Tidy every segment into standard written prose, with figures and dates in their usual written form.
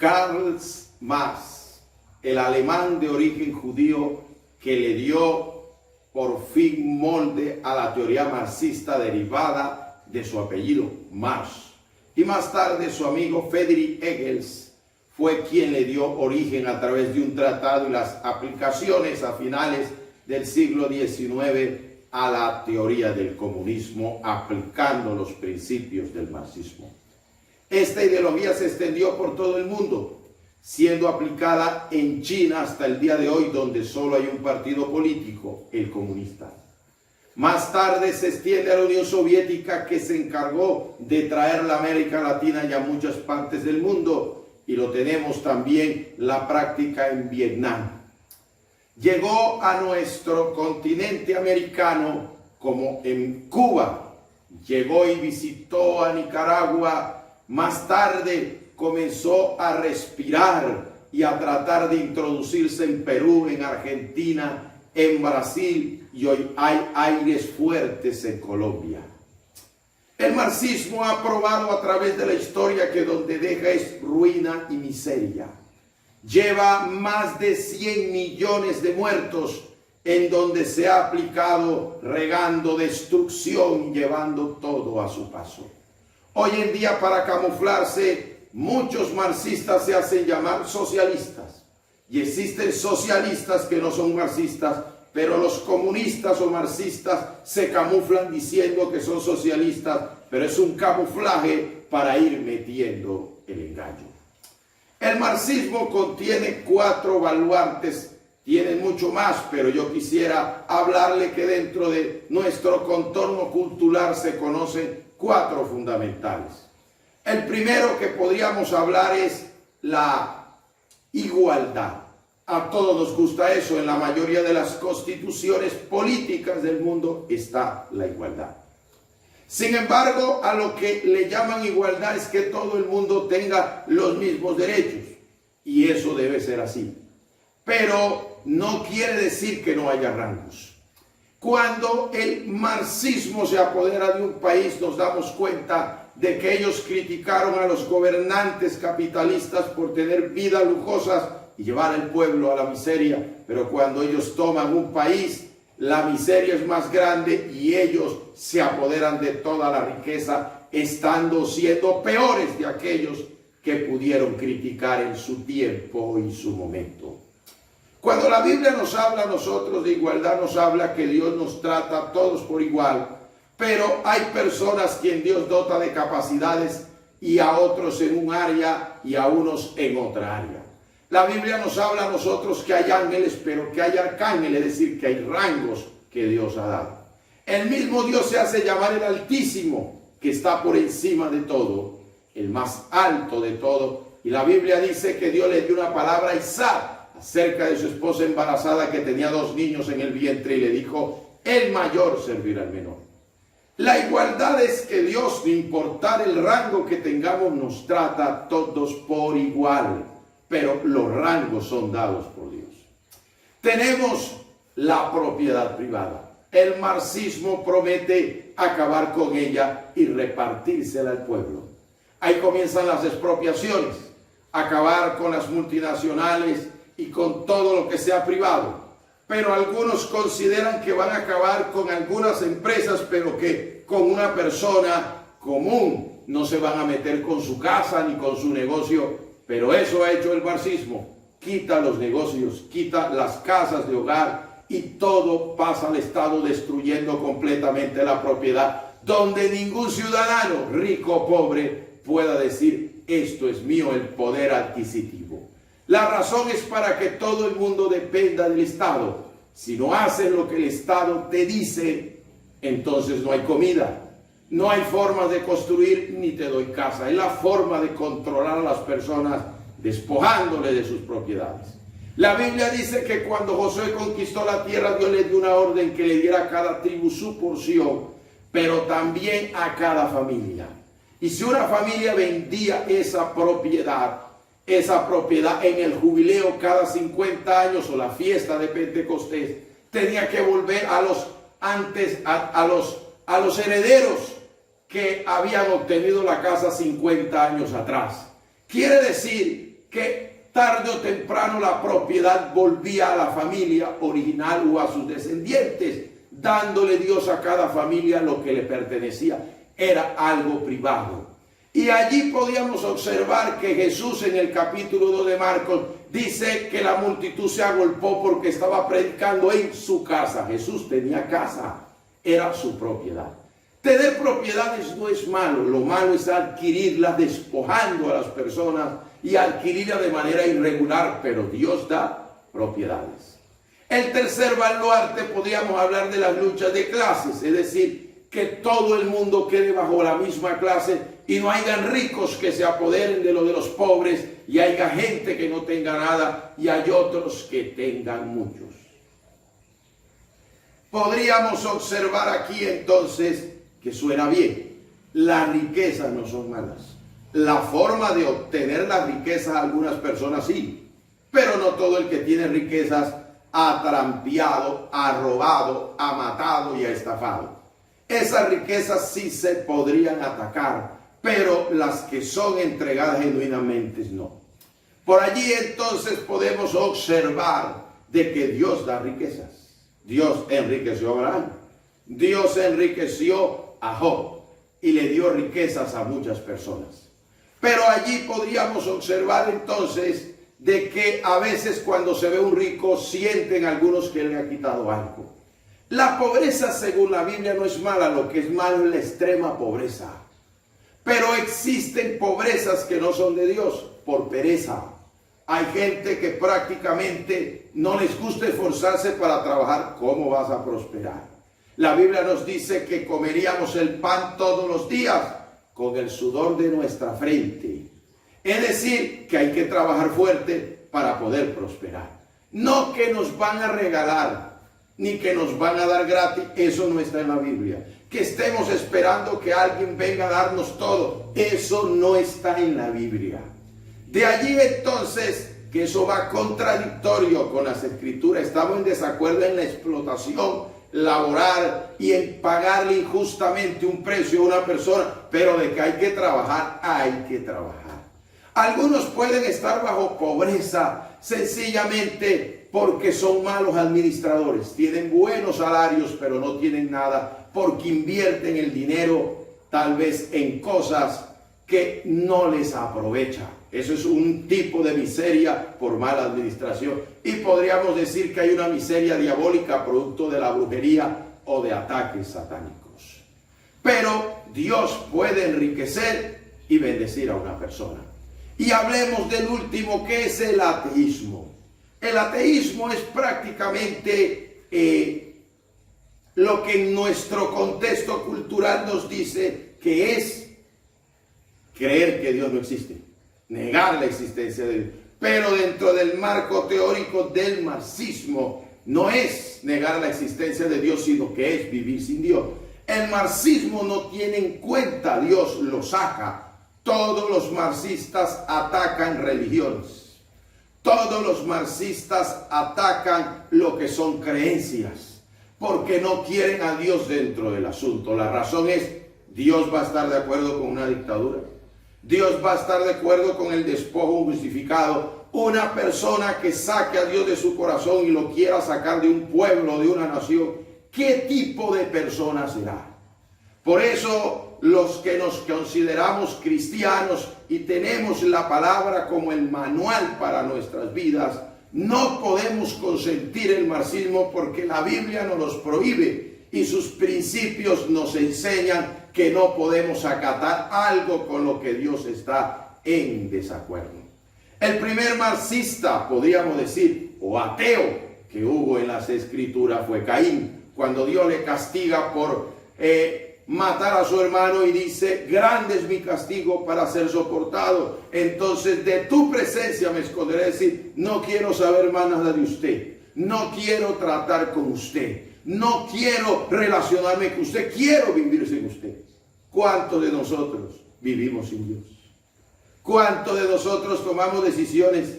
Karl Marx, el alemán de origen judío que le dio por fin molde a la teoría marxista derivada de su apellido Marx. Y más tarde su amigo Friedrich Engels fue quien le dio origen a través de un tratado y las aplicaciones a finales del siglo XIX a la teoría del comunismo, aplicando los principios del marxismo. Esta ideología se extendió por todo el mundo, siendo aplicada en China hasta el día de hoy, donde solo hay un partido político, el comunista. Más tarde se extiende a la Unión Soviética, que se encargó de traer la América Latina y a muchas partes del mundo, y lo tenemos también la práctica en Vietnam. Llegó a nuestro continente americano como en Cuba, llegó y visitó a Nicaragua. Más tarde comenzó a respirar y a tratar de introducirse en Perú, en Argentina, en Brasil, y hoy hay aires fuertes en Colombia. El marxismo ha probado a través de la historia que donde deja es ruina y miseria. Lleva más de 100 millones de muertos, en donde se ha aplicado regando destrucción y llevando todo a su paso. Hoy en día, para camuflarse, muchos marxistas se hacen llamar socialistas. Y existen socialistas que no son marxistas, pero los comunistas o marxistas se camuflan diciendo que son socialistas, pero es un camuflaje para ir metiendo el engaño. El marxismo contiene 4 baluartes, tiene mucho más, pero yo quisiera hablarle que dentro de nuestro contorno cultural se conocen 4 fundamentales. El primero que podríamos hablar es la igualdad. A todos nos gusta eso. En la mayoría de las constituciones políticas del mundo está la igualdad. Sin embargo, a lo que le llaman igualdad es que todo el mundo tenga los mismos derechos. Y eso debe ser así. Pero no quiere decir que no haya rangos. Cuando el marxismo se apodera de un país, nos damos cuenta de que ellos criticaron a los gobernantes capitalistas por tener vidas lujosas y llevar al pueblo a la miseria. Pero cuando ellos toman un país, la miseria es más grande y ellos se apoderan de toda la riqueza, siendo peores de aquellos que pudieron criticar en su tiempo y su momento. Cuando la Biblia nos habla a nosotros de igualdad, nos habla que Dios nos trata a todos por igual, pero hay personas quien Dios dota de capacidades y a otros en un área y a unos en otra área. La Biblia nos habla a nosotros que hay ángeles, pero que hay arcángeles, es decir, que hay rangos que Dios ha dado. El mismo Dios se hace llamar el Altísimo, que está por encima de todo, el más alto de todo. Y la Biblia dice que Dios le dio una palabra a Isaac acerca de su esposa embarazada que tenía 2 niños en el vientre y le dijo, el mayor servirá al menor. La igualdad es que Dios, sin importar el rango que tengamos, nos trata a todos por igual, pero los rangos son dados por Dios. Tenemos la propiedad privada. El marxismo promete acabar con ella y repartírsela al pueblo. Ahí comienzan las expropiaciones, acabar con las multinacionales y con todo lo que sea privado. Pero algunos consideran que van a acabar con algunas empresas, pero que con una persona común no se van a meter con su casa ni con su negocio. Pero eso ha hecho el marxismo. Quita los negocios, quita las casas de hogar y todo pasa al Estado, destruyendo completamente la propiedad, donde ningún ciudadano, rico o pobre, pueda decir, esto es mío, el poder adquisitivo. La razón es para que todo el mundo dependa del Estado. Si no haces lo que el Estado te dice, entonces no hay comida, no hay forma de construir, ni te doy casa. Es la forma de controlar a las personas despojándole de sus propiedades. La Biblia dice que cuando Josué conquistó la tierra, Dios le dio una orden que le diera a cada tribu su porción, pero también a cada familia. Y si una familia vendía esa propiedad en el jubileo cada 50 años o la fiesta de Pentecostés, tenía que volver a los herederos que habían obtenido la casa 50 años atrás. Quiere decir que tarde o temprano la propiedad volvía a la familia original o a sus descendientes, dándole Dios a cada familia lo que le pertenecía. Era algo privado. Y allí podíamos observar que Jesús en el capítulo 2 de Marcos dice que la multitud se agolpó porque estaba predicando en su casa. Jesús tenía casa, era su propiedad. Tener propiedades no es malo, lo malo es adquirirlas despojando a las personas y adquirirlas de manera irregular, pero Dios da propiedades. El tercer baluarte podríamos hablar de las luchas de clases, es decir, que todo el mundo quede bajo la misma clase y no hayan ricos que se apoderen de lo de los pobres y haya gente que no tenga nada y hay otros que tengan muchos. Podríamos observar aquí entonces que suena bien. Las riquezas no son malas. La forma de obtener las riquezas algunas personas sí, pero no todo el que tiene riquezas ha trampeado, ha robado, ha matado y ha estafado. Esas riquezas sí se podrían atacar, pero las que son entregadas genuinamente no. Por allí entonces podemos observar de que Dios da riquezas. Dios enriqueció a Abraham. Dios enriqueció a Job y le dio riquezas a muchas personas. Pero allí podríamos observar entonces de que a veces cuando se ve un rico sienten algunos que le ha quitado algo. La pobreza según la Biblia no es mala, lo que es malo es la extrema pobreza. Pero existen pobrezas que no son de Dios por pereza. Hay gente que prácticamente no les gusta esforzarse para trabajar. ¿Cómo vas a prosperar? La Biblia nos dice que comeríamos el pan todos los días con el sudor de nuestra frente. Es decir, que hay que trabajar fuerte para poder prosperar. No que nos van a regalar, ni que nos van a dar gratis. Eso no está en la Biblia. Que estemos esperando que alguien venga a darnos todo. Eso no está en la Biblia. De allí entonces que eso va contradictorio con las Escrituras. Estamos en desacuerdo en la explotación laboral y en pagarle injustamente un precio a una persona, pero de que hay que trabajar, hay que trabajar. Algunos pueden estar bajo pobreza sencillamente porque son malos administradores, tienen buenos salarios pero no tienen nada porque invierten el dinero tal vez en cosas que no les aprovecha. Eso es un tipo de miseria por mala administración. Y podríamos decir que hay una miseria diabólica producto de la brujería o de ataques satánicos. Pero Dios puede enriquecer y bendecir a una persona. Y hablemos del último, que es el ateísmo. El ateísmo es prácticamente lo que en nuestro contexto cultural nos dice que es creer que Dios no existe. Negar la existencia de Dios. Pero dentro del marco teórico del marxismo no es negar la existencia de Dios, sino que es vivir sin Dios. El marxismo no tiene en cuenta a Dios, lo saca. Todos los marxistas atacan religiones. Todos los marxistas atacan lo que son creencias, porque no quieren a Dios dentro del asunto. La razón es, Dios va a estar de acuerdo con una dictadura. Dios va a estar de acuerdo con el despojo justificado. Una persona que saque a Dios de su corazón y lo quiera sacar de un pueblo, de una nación, ¿qué tipo de persona será? Por eso los que nos consideramos cristianos y tenemos la palabra como el manual para nuestras vidas, no podemos consentir el marxismo porque la Biblia nos los prohíbe y sus principios nos enseñan que no podemos acatar algo con lo que Dios está en desacuerdo. El primer marxista, podríamos decir, o ateo que hubo en las Escrituras fue Caín, cuando Dios le castiga por matar a su hermano y dice, grande es mi castigo para ser soportado. Entonces de tu presencia me esconderé, decir, no quiero saber más nada de usted, no quiero tratar con usted, no quiero relacionarme con usted, quiero vivir sin usted. ¿Cuántos de nosotros vivimos sin Dios? ¿Cuántos de nosotros tomamos decisiones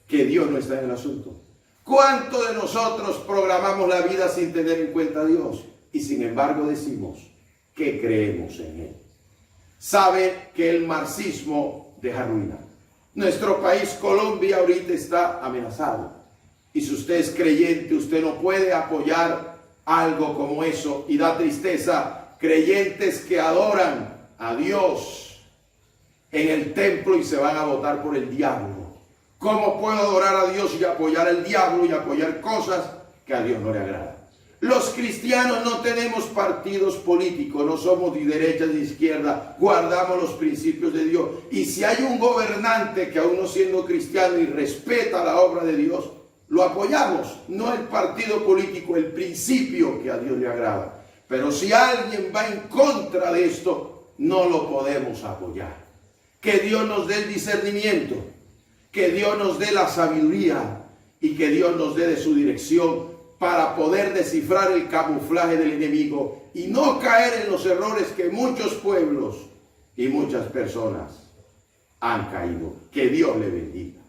que Dios no está en el asunto? ¿Cuántos de nosotros programamos la vida sin tener en cuenta a Dios? Y sin embargo decimos que creemos en Él. Sabe que el marxismo deja ruina. Nuestro país, Colombia, ahorita está amenazado. Y si usted es creyente, usted no puede apoyar algo como eso. Y da tristeza, creyentes que adoran a Dios en el templo y se van a votar por el diablo. ¿Cómo puedo adorar a Dios y apoyar al diablo y apoyar cosas que a Dios no le agradan? Los cristianos no tenemos partidos políticos, no somos ni derecha ni izquierda, guardamos los principios de Dios. Y si hay un gobernante que aún no siendo cristiano y respeta la obra de Dios, lo apoyamos, no el partido político, el principio que a Dios le agrada. Pero si alguien va en contra de esto, no lo podemos apoyar. Que Dios nos dé el discernimiento, que Dios nos dé la sabiduría y que Dios nos dé de su dirección para poder descifrar el camuflaje del enemigo y no caer en los errores que muchos pueblos y muchas personas han caído. Que Dios le bendiga.